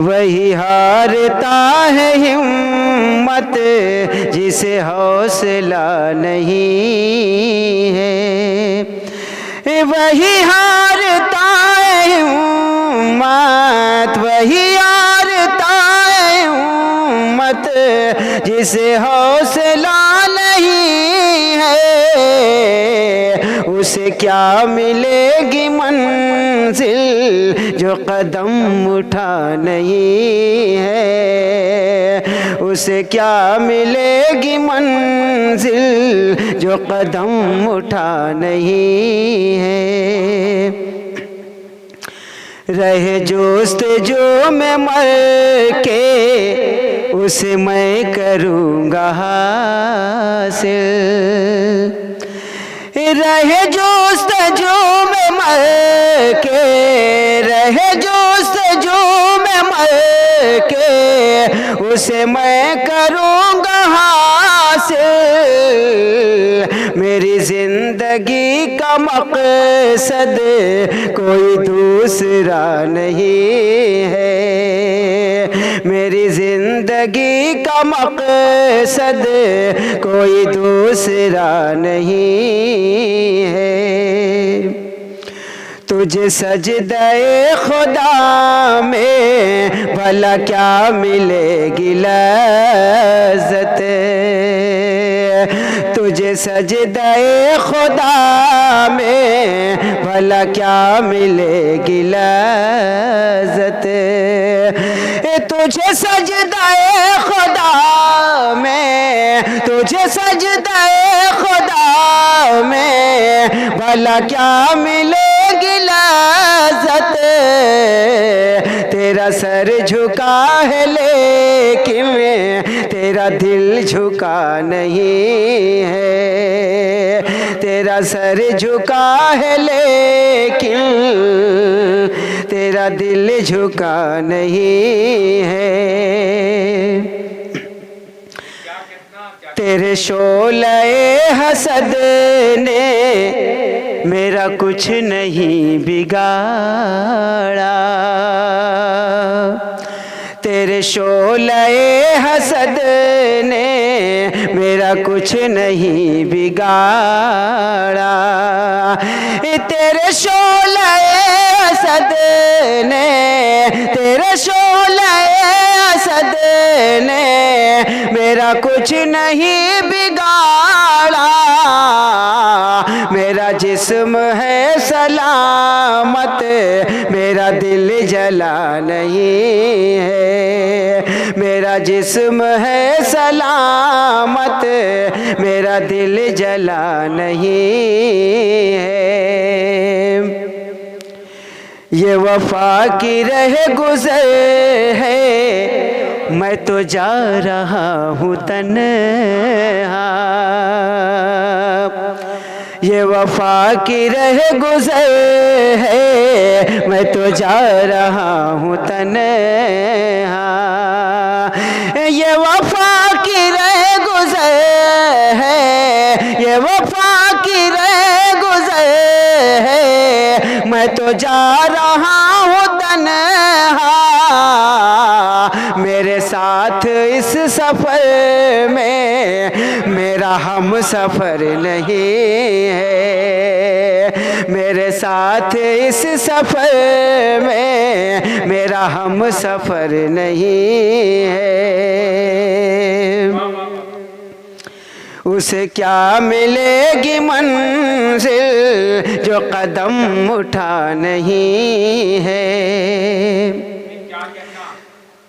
वही हारता है हिम्मत जिसे हौसला नहीं है। वही हारता है हिम्मत, वही हारता है हिम्मत जिसे हौसला नहीं है। उसे क्या मिलेगी मंजिल जो कदम उठा नहीं है। उसे क्या मिलेगी मंजिल जो कदम उठा नहीं है। रहे जोस्तजू में मर के उसे मैं करूँगा हासिल। रहे जोस्तजू में मर के, रहे जोस्तजू में मर के उसे मैं करूँगा हासिल। मेरी जिंदगी का मकसद कोई दूसरा नहीं है। मेरी जिंदगी का मकसद कोई दूसरा नहीं है। तुझे सजदाए खुदा में भला क्या मिलेगी लज़्ज़त। तुझे सजदाए खुदा में भला क्या मिलेगी लज़्ज़त। तुझे सजदाए खुदा में, तुझे सजदाए खुदा में भला क्या मिलेगी लज़्ज़त। तेरा सर झुका है लेकिन तेरा दिल झुका नहीं है। तेरा सर झुका है लेकिन तेरा दिल झुका नहीं है। तेरे शोले हसद ने मेरा कुछ नहीं बिगाड़ा। तेरे शोले हसद ने मेरा कुछ नहीं बिगाड़ा। तेरे शोले हसद ने, तेरे शोले हसद ने मेरा कुछ नहीं बिगाड़ा। मेरा जिस्म है सलामत, मेरा दिल जला नहीं है। मेरा जिस्म है सलामत, मेरा दिल जला नहीं है। ये वफा की रह गुज़र है, मैं तो जा रहा हूँ तन्हा। ये वफा की रह गुज़र है, मैं तो जा रहा हूँ तन्हा। ये वफा की रह गुज़र है, ये वफा की रह गुज़र है, मैं तो जा रहा हूँ तन्हा। मेरे साथ इस सफ़र में मेरा हम सफ़र नहीं है। मेरे साथ इस सफ़र में मेरा हम सफ़र नहीं है। उसे क्या मिलेगी मंजिल जो कदम उठा नहीं है।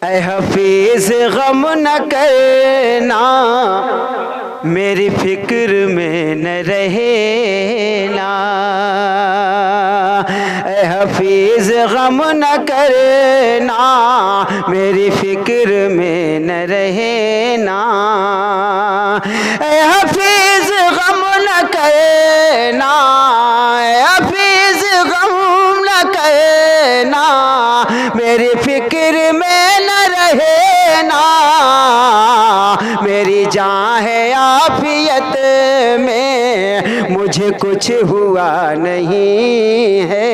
ऐ हफीज़ गम न करना, मेरी फिक्र में न रहना। ऐ हफीज़ गम न करना, मेरी फिक्र में न रहना। ऐ हफीज़ गम न करना, ऐ हफीज़ गम न करना, मेरी फिक्र में न रहना। मेरी जान है आफियत में, मुझे कुछ हुआ नहीं है।